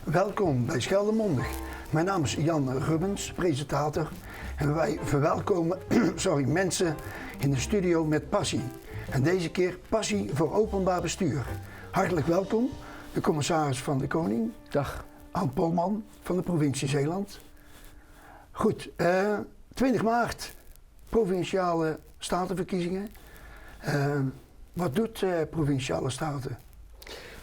Welkom bij Scheldemondig. Mijn naam is Jan Rubbens, presentator. En wij verwelkomen mensen in de studio met passie. En deze keer passie voor openbaar bestuur. Hartelijk welkom, de commissaris van de Koning. Dag. Ann Polman van de provincie Zeeland. Goed, 20 maart, provinciale statenverkiezingen. Wat doet Provinciale Staten?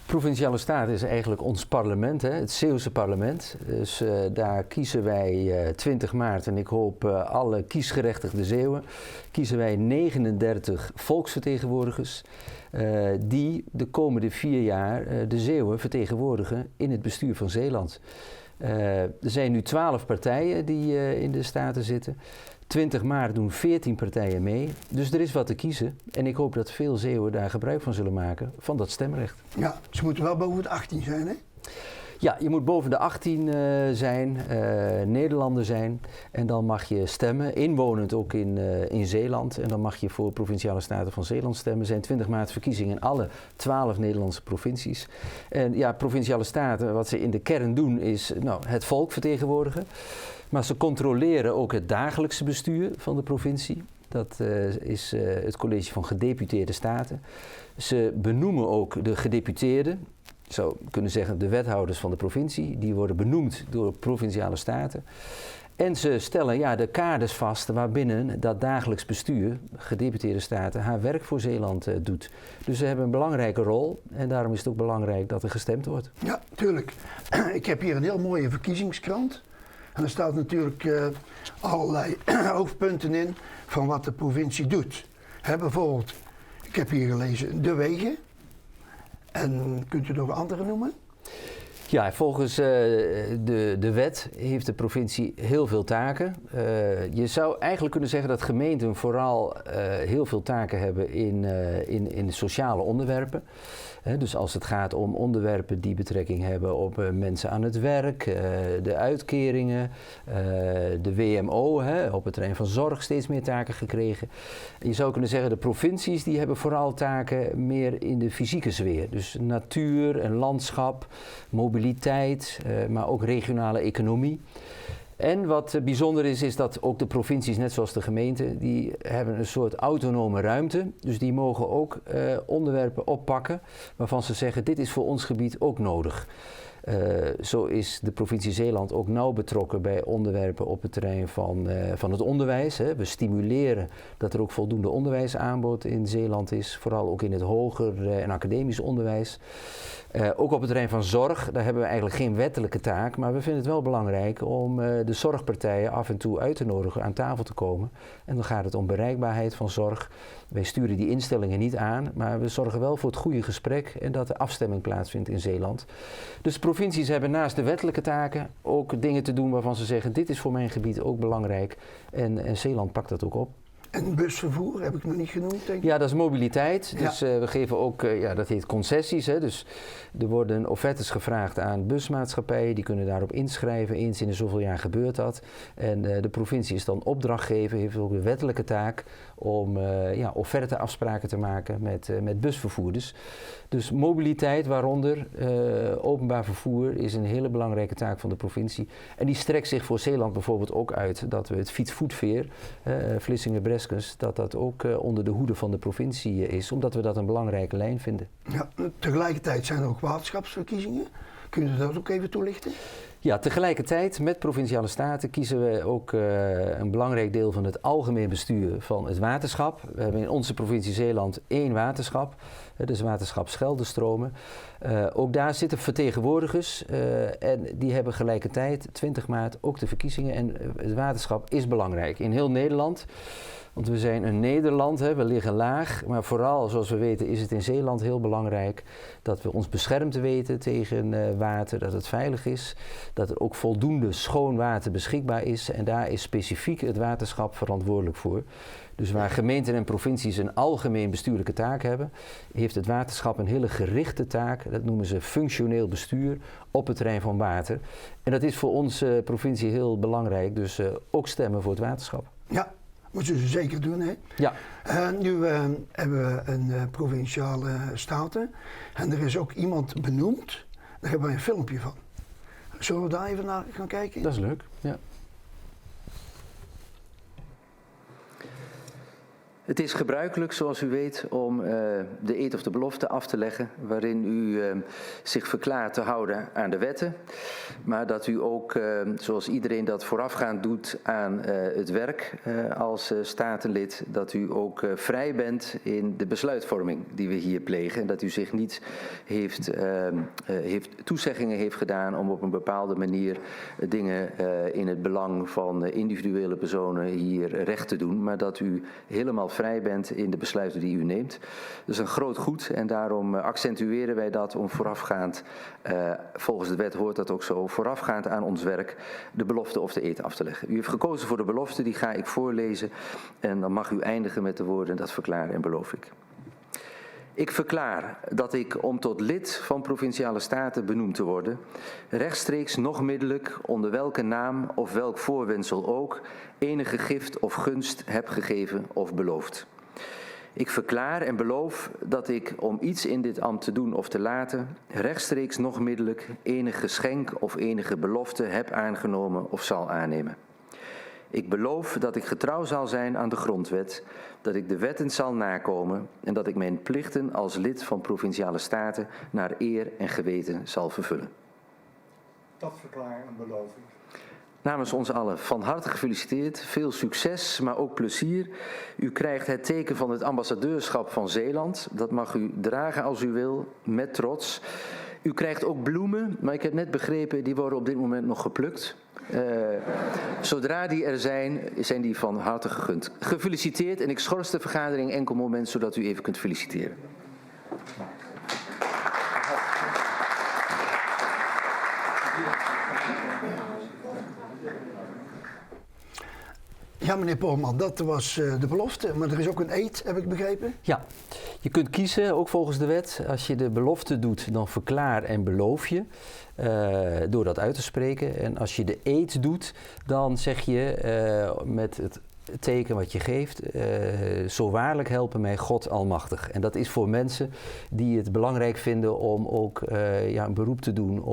Provinciale Staten is eigenlijk ons parlement, het Zeeuwse parlement. Dus daar kiezen wij 20 maart, en ik hoop alle kiesgerechtigde Zeeuwen, kiezen wij 39 volksvertegenwoordigers die de komende 4 jaar de Zeeuwen vertegenwoordigen in het bestuur van Zeeland. Er zijn nu 12 partijen die in de Staten zitten. 20 maart doen 14 partijen mee, dus er is wat te kiezen. En ik hoop dat veel Zeeuwen daar gebruik van zullen maken, van dat stemrecht. Ja, ze moeten wel boven de 18 zijn, hè? Ja, je moet boven de 18 zijn, Nederlander zijn. En dan mag je stemmen, inwonend ook in Zeeland. En dan mag je voor Provinciale Staten van Zeeland stemmen. Er zijn 20 maart verkiezingen in alle 12 Nederlandse provincies. En ja, Provinciale Staten, wat ze in de kern doen, is het volk vertegenwoordigen. Maar ze controleren ook het dagelijkse bestuur van de provincie. Dat is het college van gedeputeerde staten. Ze benoemen ook de gedeputeerden. Je zou kunnen zeggen de wethouders van de provincie. Die worden benoemd door Provinciale Staten. En ze stellen de kaders vast waarbinnen dat dagelijks bestuur, gedeputeerde staten, haar werk voor Zeeland doet. Dus ze hebben een belangrijke rol en daarom is het ook belangrijk dat er gestemd wordt. Ja, tuurlijk. Ik heb hier een heel mooie verkiezingskrant. En er staat natuurlijk allerlei hoofdpunten in van wat de provincie doet. Bijvoorbeeld, ik heb hier gelezen de wegen. En kunt u nog andere noemen? Ja, volgens de wet heeft de provincie heel veel taken. Je zou eigenlijk kunnen zeggen dat gemeenten vooral heel veel taken hebben in sociale onderwerpen. Dus als het gaat om onderwerpen die betrekking hebben op mensen aan het werk, de uitkeringen, de WMO, op het terrein van zorg steeds meer taken gekregen. Je zou kunnen zeggen de provincies die hebben vooral taken meer in de fysieke sfeer. Dus natuur en landschap, mobiliteit, maar ook regionale economie. En wat bijzonder is dat ook de provincies, net zoals de gemeenten, die hebben een soort autonome ruimte. Dus die mogen ook onderwerpen oppakken waarvan ze zeggen, dit is voor ons gebied ook nodig. Zo is de provincie Zeeland ook nauw betrokken bij onderwerpen op het terrein van het onderwijs. We stimuleren dat er ook voldoende onderwijsaanbod in Zeeland is, vooral ook in het hoger en academisch onderwijs. Ook op het terrein van zorg, daar hebben we eigenlijk geen wettelijke taak, maar we vinden het wel belangrijk om de zorgpartijen af en toe uit te nodigen aan tafel te komen. En dan gaat het om bereikbaarheid van zorg. Wij sturen die instellingen niet aan, maar we zorgen wel voor het goede gesprek en dat er afstemming plaatsvindt in Zeeland. Dus de provincies hebben naast de wettelijke taken ook dingen te doen waarvan ze zeggen, dit is voor mijn gebied ook belangrijk en Zeeland pakt dat ook op. En busvervoer heb ik nog niet genoemd, denk ik. Ja, dat is mobiliteit. Dus we geven ook, dat heet concessies. Dus er worden offertes gevraagd aan busmaatschappijen. Die kunnen daarop inschrijven. Eens in de zoveel jaar gebeurt dat. En de provincie is dan opdrachtgever. Heeft ook de wettelijke taak om offerteafspraken te maken met busvervoerders. Dus mobiliteit, waaronder openbaar vervoer, is een hele belangrijke taak van de provincie. En die strekt zich voor Zeeland bijvoorbeeld ook uit dat we het fietsvoetveer, Vlissingen-Breskens, dat ook onder de hoede van de provincie is, omdat we dat een belangrijke lijn vinden. Ja, tegelijkertijd zijn er ook waterschapsverkiezingen. Kunnen u dat ook even toelichten? Ja, tegelijkertijd met Provinciale Staten kiezen we ook een belangrijk deel van het algemeen bestuur van het waterschap. We hebben in onze provincie Zeeland 1 waterschap, dus waterschap Scheldestromen. Ook daar zitten vertegenwoordigers en die hebben gelijkertijd 20 maart ook de verkiezingen. En het waterschap is belangrijk in heel Nederland. Want we zijn een Nederland, we liggen laag, maar vooral, zoals we weten, is het in Zeeland heel belangrijk dat we ons beschermd weten tegen water, dat het veilig is, dat er ook voldoende schoon water beschikbaar is en daar is specifiek het waterschap verantwoordelijk voor. Dus waar gemeenten en provincies een algemeen bestuurlijke taak hebben, heeft het waterschap een hele gerichte taak, dat noemen ze functioneel bestuur, op het terrein van water. En dat is voor onze provincie heel belangrijk, dus ook stemmen voor het waterschap. Ja. Moeten ze zeker doen, hè? Ja. Nu hebben we een provinciale staten en er is ook iemand benoemd, daar hebben we een filmpje van. Zullen we daar even naar gaan kijken? Dat is leuk, ja. Het is gebruikelijk, zoals u weet, om de eed of de belofte af te leggen, waarin u zich verklaart te houden aan de wetten, maar dat u ook, zoals iedereen dat voorafgaand doet aan het werk als statenlid, dat u ook vrij bent in de besluitvorming die we hier plegen en dat u zich niet toezeggingen heeft gedaan om op een bepaalde manier dingen in het belang van individuele personen hier recht te doen, maar dat u helemaal vrij bent in de besluiten die u neemt. Dat is een groot goed en daarom accentueren wij dat om voorafgaand, volgens de wet hoort dat ook zo, voorafgaand aan ons werk de belofte of de eed af te leggen. U heeft gekozen voor de belofte, die ga ik voorlezen en dan mag u eindigen met de woorden dat verklaar en beloof ik. Ik verklaar dat ik, om tot lid van Provinciale Staten benoemd te worden, rechtstreeks nog middelijk, onder welke naam of welk voorwendsel ook, enige gift of gunst heb gegeven of beloofd. Ik verklaar en beloof dat ik, om iets in dit ambt te doen of te laten, rechtstreeks nog middelijk enig geschenk of enige belofte heb aangenomen of zal aannemen. Ik beloof dat ik getrouw zal zijn aan de grondwet, dat ik de wetten zal nakomen en dat ik mijn plichten als lid van Provinciale Staten naar eer en geweten zal vervullen. Dat verklaar en beloof ik. Namens ons allen van harte gefeliciteerd, veel succes, maar ook plezier. U krijgt het teken van het ambassadeurschap van Zeeland. Dat mag u dragen als u wil, met trots. U krijgt ook bloemen, maar ik heb net begrepen, die worden op dit moment nog geplukt. Zodra die er zijn die van harte gegund. Gefeliciteerd en ik schors de vergadering enkel moment, zodat u even kunt feliciteren. Ja, meneer Polman, dat was de belofte, maar er is ook een eed, heb ik begrepen? Ja, je kunt kiezen, ook volgens de wet. Als je de belofte doet, dan verklaar en beloof je door dat uit te spreken. En als je de eed doet, dan zeg je met het teken wat je geeft, zo waarlijk helpen mij God Almachtig. En dat is voor mensen die het belangrijk vinden om ook een beroep te doen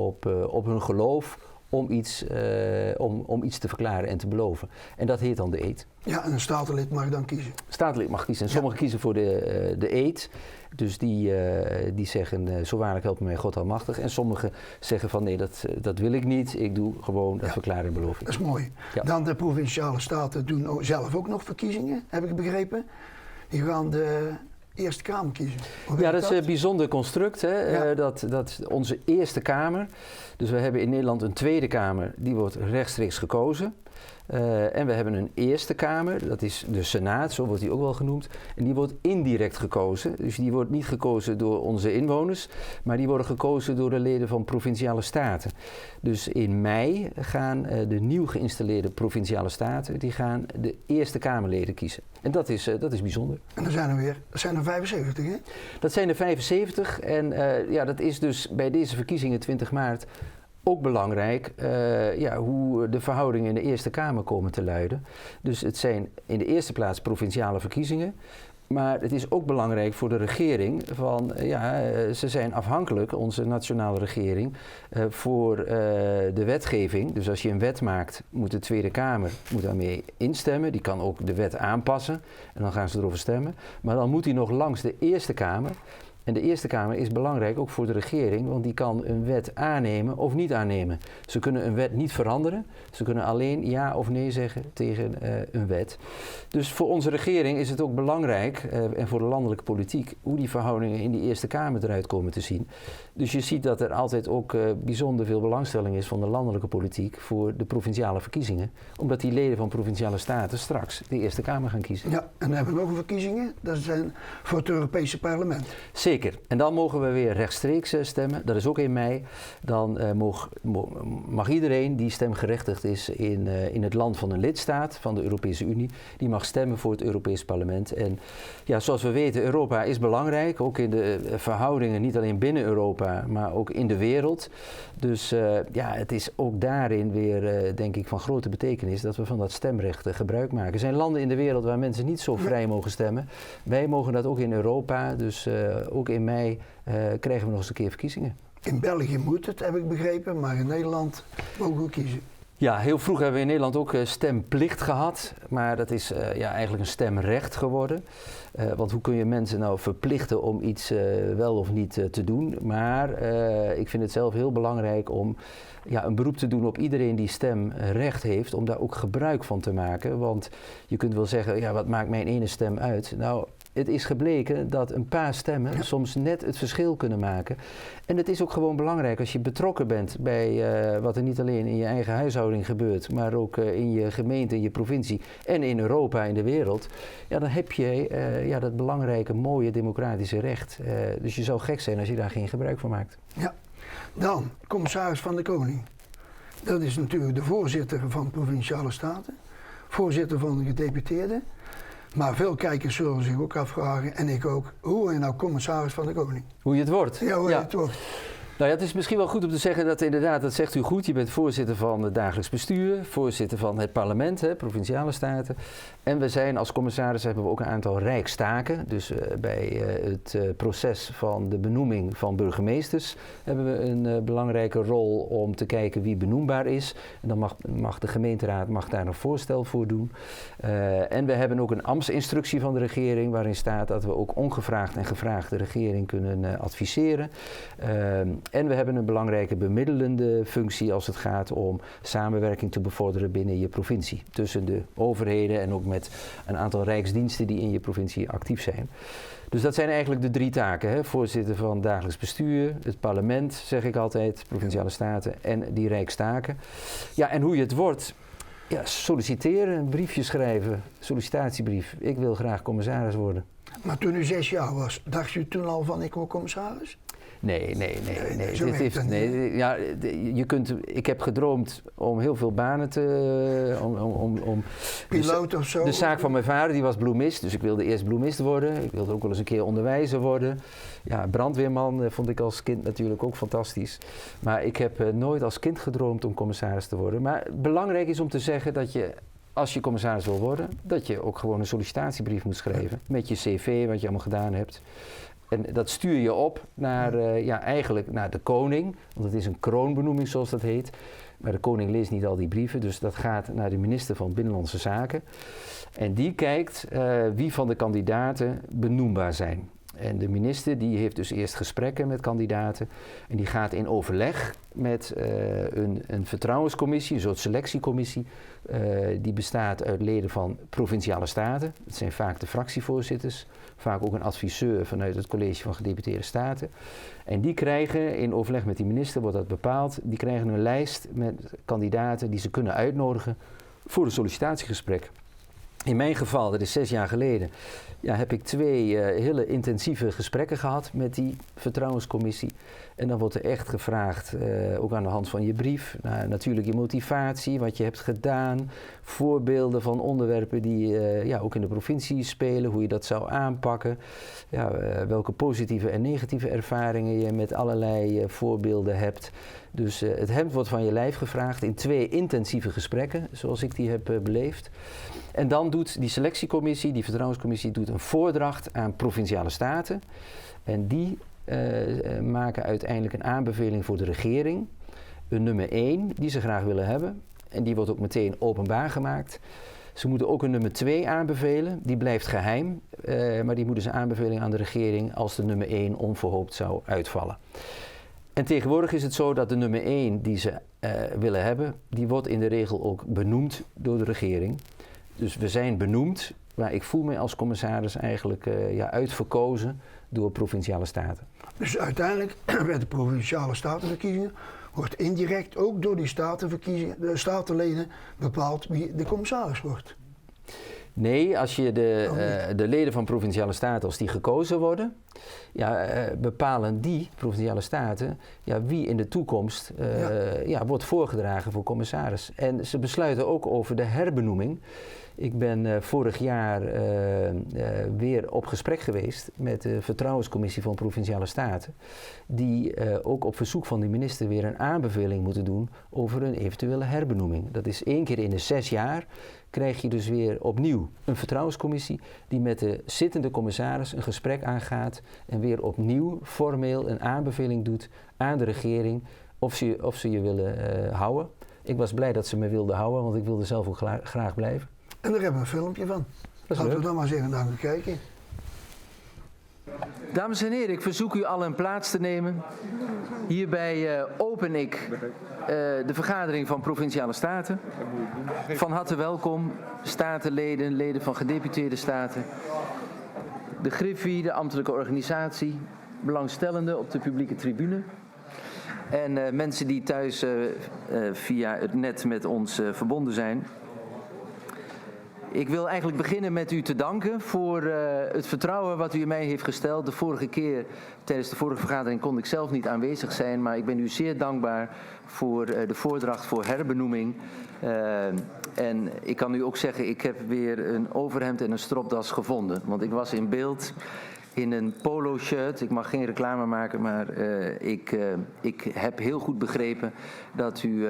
op hun geloof, om iets te verklaren en te beloven. En dat heet dan de eed. Ja, en een statenlid mag dan kiezen. Statenlid mag kiezen. En sommigen kiezen voor de eed. Dus die zeggen, zo waarlijk helpen mij God Almachtig. En sommigen zeggen van nee, dat wil ik niet. Ik doe gewoon dat verklaren en beloof ik. Dat is mooi. Ja. Dan de Provinciale Staten doen zelf ook nog verkiezingen, heb ik begrepen. Die gaan de Eerste Kamer kiezen. Ja, dat is een bijzonder construct. Hè? Ja. Dat onze Eerste Kamer, dus we hebben in Nederland een Tweede Kamer, die wordt rechtstreeks gekozen. En we hebben een Eerste Kamer, dat is de Senaat, zo wordt die ook wel genoemd. En die wordt indirect gekozen. Dus die wordt niet gekozen door onze inwoners, maar die worden gekozen door de leden van Provinciale Staten. Dus in mei gaan de nieuw geïnstalleerde Provinciale Staten, die gaan de Eerste Kamerleden kiezen. En dat is bijzonder. En er zijn er 75, hè? Dat zijn er 75 en dat is dus bij deze verkiezingen 20 maart ook belangrijk hoe de verhoudingen in de Eerste Kamer komen te luiden. Dus het zijn in de eerste plaats provinciale verkiezingen. Maar het is ook belangrijk voor de regering ze zijn afhankelijk, onze nationale regering, voor de wetgeving. Dus als je een wet maakt, moet de Tweede Kamer daarmee instemmen. Die kan ook de wet aanpassen en dan gaan ze erover stemmen. Maar dan moet die nog langs de Eerste Kamer. En de Eerste Kamer is belangrijk ook voor de regering, want die kan een wet aannemen of niet aannemen. Ze kunnen een wet niet veranderen, ze kunnen alleen ja of nee zeggen tegen een wet. Dus voor onze regering is het ook belangrijk, en voor de landelijke politiek, hoe die verhoudingen in die Eerste Kamer eruit komen te zien. Dus je ziet dat er altijd ook bijzonder veel belangstelling is van de landelijke politiek voor de provinciale verkiezingen. Omdat die leden van Provinciale Staten straks de Eerste Kamer gaan kiezen. Ja, en dan hebben we nog een verkiezingen, dat zijn voor het Europese parlement. Zeker. En dan mogen we weer rechtstreeks stemmen. Dat is ook in mei. Dan mag iedereen die stemgerechtigd is in het land van een lidstaat van de Europese Unie, die mag stemmen voor het Europees Parlement. En ja, zoals we weten, Europa is belangrijk, ook in de verhoudingen, niet alleen binnen Europa, maar ook in de wereld. Dus het is ook daarin weer, denk ik, van grote betekenis dat we van dat stemrecht gebruik maken. Er zijn landen in de wereld waar mensen niet zo vrij mogen stemmen. Wij mogen dat ook in Europa, dus ook in mei krijgen we nog eens een keer verkiezingen. In België moet het, heb ik begrepen, maar in Nederland mogen we kiezen. Ja, heel vroeg hebben we in Nederland ook stemplicht gehad, maar dat is eigenlijk een stemrecht geworden. Want hoe kun je mensen nou verplichten om iets wel of niet te doen? Maar ik vind het zelf heel belangrijk om een beroep te doen op iedereen die stemrecht heeft, om daar ook gebruik van te maken. Want je kunt wel zeggen, wat maakt mijn ene stem uit? Nou, het is gebleken dat een paar stemmen soms net het verschil kunnen maken. En het is ook gewoon belangrijk als je betrokken bent bij wat er niet alleen in je eigen huishouding gebeurt, maar ook in je gemeente, in je provincie en in Europa, in de wereld. Ja, dan heb je dat belangrijke, mooie democratische recht. Dus je zou gek zijn als je daar geen gebruik van maakt. Ja, dan commissaris van de Koning. Dat is natuurlijk de voorzitter van de Provinciale Staten, voorzitter van de gedeputeerden. Maar veel kijkers zullen zich ook afvragen, en ik ook, hoe word je nou commissaris van de Koning? Hoe je het wordt. Ja, hoe je het wordt. Nou ja, het is misschien wel goed om te zeggen dat inderdaad, dat zegt u goed, je bent voorzitter van het dagelijks bestuur, voorzitter van het parlement, Provinciale Staten. En we zijn als commissaris hebben we ook een aantal rijkstaken. Dus bij het proces van de benoeming van burgemeesters hebben we een belangrijke rol om te kijken wie benoembaar is. En dan mag de gemeenteraad daar een voorstel voor doen. En we hebben ook een ambtsinstructie van de regering waarin staat dat we ook ongevraagd en gevraagd de regering kunnen adviseren. En we hebben een belangrijke bemiddelende functie als het gaat om samenwerking te bevorderen binnen je provincie. Tussen de overheden en ook met een aantal rijksdiensten die in je provincie actief zijn. Dus dat zijn eigenlijk de 3 taken. Hè? Voorzitter van het dagelijks bestuur, het parlement, zeg ik altijd, Provinciale Staten en die rijkstaken. Ja, en hoe je het wordt, solliciteren, een briefje schrijven, sollicitatiebrief. Ik wil graag commissaris worden. Maar toen u 6 jaar was, dacht u toen al van ik word commissaris? Nee. Ik heb gedroomd om heel veel banen om piloot of zo? De zaak van mijn vader die was bloemist, dus ik wilde eerst bloemist worden. Ik wilde ook wel eens een keer onderwijzer worden. Ja, brandweerman vond ik als kind natuurlijk ook fantastisch. Maar ik heb nooit als kind gedroomd om commissaris te worden. Maar belangrijk is om te zeggen dat je, als je commissaris wil worden, dat je ook gewoon een sollicitatiebrief moet schrijven. Met je cv, wat je allemaal gedaan hebt. En dat stuur je op naar, eigenlijk naar de koning, want het is een kroonbenoeming zoals dat heet. Maar de koning leest niet al die brieven, dus dat gaat naar de minister van Binnenlandse Zaken. En die kijkt wie van de kandidaten benoembaar zijn. En de minister die heeft dus eerst gesprekken met kandidaten en die gaat in overleg met een vertrouwenscommissie, een soort selectiecommissie. Die bestaat uit leden van Provinciale Staten. Dat zijn vaak de fractievoorzitters, vaak ook een adviseur vanuit het College van Gedeputeerde Staten. En die krijgen, in overleg met die minister wordt dat bepaald, die krijgen een lijst met kandidaten die ze kunnen uitnodigen voor een sollicitatiegesprek. In mijn geval, dat is 6 jaar geleden, heb ik 2 hele intensieve gesprekken gehad met die vertrouwenscommissie. En dan wordt er echt gevraagd, ook aan de hand van je brief, natuurlijk je motivatie, wat je hebt gedaan, voorbeelden van onderwerpen die ook in de provincie spelen, hoe je dat zou aanpakken, welke positieve en negatieve ervaringen je met allerlei voorbeelden hebt. Dus het hemd wordt van je lijf gevraagd in 2 intensieve gesprekken, zoals ik die heb beleefd. En dan doet die selectiecommissie, die vertrouwenscommissie, doet een voordracht aan Provinciale Staten. En die maken uiteindelijk een aanbeveling voor de regering. Een nummer 1 die ze graag willen hebben. En die wordt ook meteen openbaar gemaakt. Ze moeten ook een nummer 2 aanbevelen. Die blijft geheim. Maar die moeten ze aanbevelen aan de regering als de nummer 1 onverhoopt zou uitvallen. En tegenwoordig is het zo dat de nummer 1 die ze willen hebben, die wordt in de regel ook benoemd door de regering. Dus we zijn benoemd, maar ik voel me als commissaris eigenlijk uitverkozen door Provinciale Staten. Dus uiteindelijk bij de Provinciale Statenverkiezingen wordt indirect ook door die de statenleden bepaald wie de commissaris wordt. Nee, als je de leden van Provinciale Staten, als die gekozen worden, bepalen die Provinciale Staten wie in de toekomst wordt voorgedragen voor commissaris. En ze besluiten ook over de herbenoeming. Ik ben vorig jaar weer op gesprek geweest met de Vertrouwenscommissie van Provinciale Staten. Die ook op verzoek van de minister weer een aanbeveling moeten doen over een eventuele herbenoeming. Dat is 1 keer in de 6 jaar krijg je dus weer opnieuw een Vertrouwenscommissie die met de zittende commissaris een gesprek aangaat en weer opnieuw formeel een aanbeveling doet aan de regering of ze je willen houden. Ik was blij dat ze me wilden houden, want ik wilde zelf ook graag blijven. En daar hebben we een filmpje van. Laten we dan maar eens even naar gaan kijken. Dames en heren, ik verzoek u allen plaats te nemen. Hierbij open ik de vergadering van Provinciale Staten. Van harte welkom, statenleden, leden van gedeputeerde staten. De Griffie, de ambtelijke organisatie, belangstellenden op de publieke tribune. En mensen die thuis via het net met ons verbonden zijn. Ik wil eigenlijk beginnen met u te danken voor het vertrouwen wat u in mij heeft gesteld. De vorige keer, tijdens de vorige vergadering, kon ik zelf niet aanwezig zijn. Maar ik ben u zeer dankbaar voor de voordracht voor herbenoeming. En ik kan u ook zeggen, ik heb weer een overhemd en een stropdas gevonden. Want ik was in beeld in een polo shirt. Ik mag geen reclame maken, maar ik heb heel goed begrepen dat u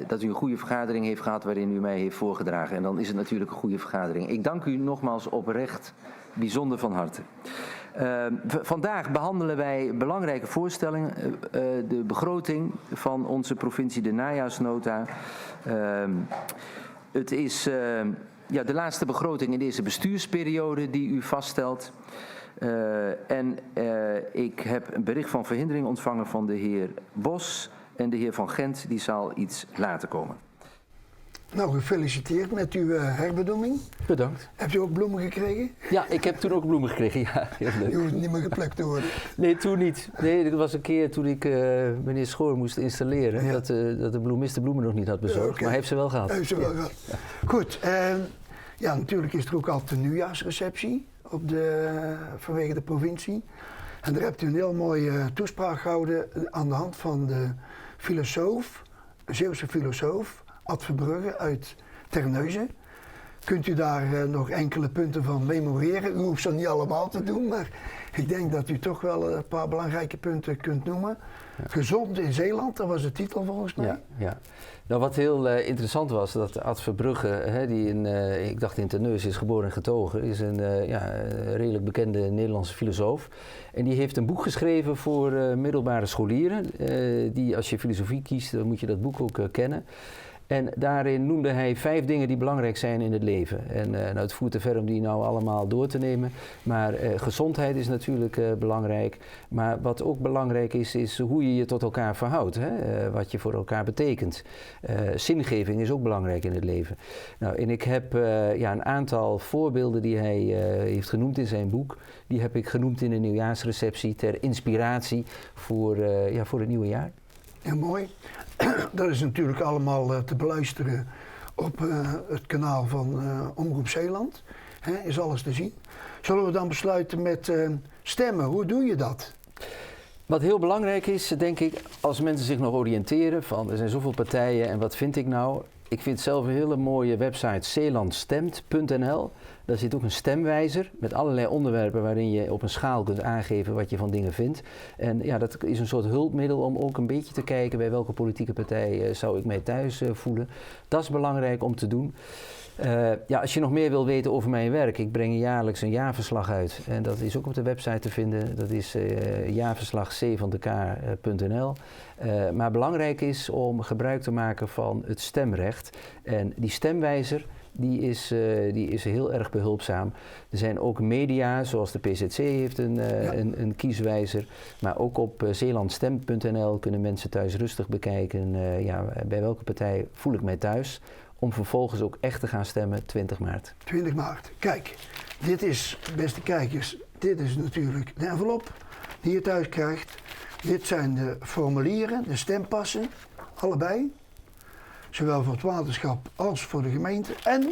een goede vergadering heeft gehad waarin u mij heeft voorgedragen. En dan is het natuurlijk een goede vergadering. Ik dank u nogmaals oprecht, bijzonder van harte. Vandaag behandelen wij belangrijke voorstellingen. De begroting van onze provincie, de najaarsnota. Het is de laatste begroting in deze bestuursperiode die u vaststelt. Ik heb een bericht van verhindering ontvangen van de heer Bos en de heer Van Gent, die zal iets later komen. Nou, gefeliciteerd met uw herbenoeming. Bedankt. Hebt u ook bloemen gekregen? Ja, ik heb toen ook bloemen gekregen, ja, heel leuk. U hoeft niet meer geplukt te worden. Nee, toen niet. Nee, dat was een keer toen ik meneer Schoor moest installeren, Ja. dat de bloemist de bloemen nog niet had bezorgd, Okay. maar hij heeft ze wel gehad. Heeft ze wel gehad. Ja. Goed, ja, natuurlijk is er ook altijd een nieuwjaarsreceptie vanwege de provincie. En daar hebt u een heel mooie toespraak gehouden aan de hand van de filosoof, een Zeeuwse filosoof, Ad Verbrugge uit Terneuzen. Kunt u daar nog enkele punten van memoreren? U hoeft ze niet allemaal te doen, maar ik denk dat u toch wel een paar belangrijke punten kunt noemen. Ja. Gezond in Zeeland, dat was de titel volgens mij. Ja, ja. Nou, wat heel interessant was, dat Ad Verbrugge, die ik dacht in Terneuzen is geboren en getogen, is een redelijk bekende Nederlandse filosoof. En die heeft een boek geschreven voor middelbare scholieren. Die, als je filosofie kiest, dan moet je dat boek ook kennen. En daarin noemde hij 5 dingen die belangrijk zijn in het leven. En het voert te ver om die nou allemaal door te nemen. Maar gezondheid is natuurlijk belangrijk. Maar wat ook belangrijk is hoe je je tot elkaar verhoudt. Hè? Wat je voor elkaar betekent. Zingeving is ook belangrijk in het leven. Nou, en ik heb een aantal voorbeelden die hij heeft genoemd in zijn boek. Die heb ik genoemd in de nieuwjaarsreceptie ter inspiratie voor het nieuwe jaar. Ja, mooi. Dat is natuurlijk allemaal te beluisteren op het kanaal van Omroep Zeeland. Is alles te zien. Zullen we dan besluiten met stemmen? Hoe doe je dat? Wat heel belangrijk is, denk ik, als mensen zich nog oriënteren van er zijn zoveel partijen en wat vind ik nou? Ik vind zelf een hele mooie website zeelandstemt.nl. Daar zit ook een stemwijzer met allerlei onderwerpen waarin je op een schaal kunt aangeven wat je van dingen vindt. En ja, dat is een soort hulpmiddel om ook een beetje te kijken bij welke politieke partij zou ik mij thuis voelen. Dat is belangrijk om te doen. Als je nog meer wil weten over mijn werk, ik breng jaarlijks een jaarverslag uit. En dat is ook op de website te vinden. Dat is jaarverslag.cvandekaar.nl. Maar belangrijk is om gebruik te maken van het stemrecht. En die stemwijzer, die is heel erg behulpzaam. Er zijn ook media, zoals de PZC heeft een kieswijzer. Maar ook op zeelandstem.nl kunnen mensen thuis rustig bekijken. Bij welke partij voel ik mij thuis? Om vervolgens ook echt te gaan stemmen 20 maart. 20 maart. Kijk, dit is, beste kijkers, dit is natuurlijk de envelop die je thuis krijgt. Dit zijn de formulieren, de stempassen, allebei. Zowel voor het waterschap als voor de gemeente. En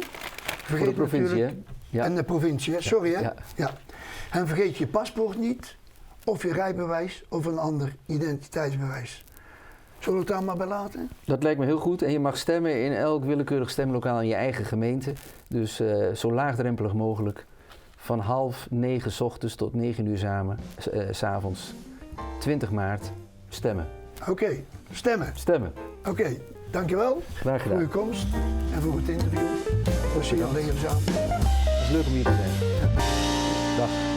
voor de provincie, hè? Ja. En de provincie, hè? Sorry hè? Ja. Ja. En vergeet je paspoort niet, of je rijbewijs of een ander identiteitsbewijs. Zullen we het daar maar bij laten? Dat lijkt me heel goed. En je mag stemmen in elk willekeurig stemlokaal in je eigen gemeente. Dus zo laagdrempelig mogelijk. Van 8:30 's ochtends tot 9 uur 's avonds. 20 maart. Stemmen. Oké, stemmen. Stemmen. Oké, dankjewel Graag voor gedaan. uw komst en voor het interview. Het was zeer leerzaam. Het is leuk om hier te zijn. Dag.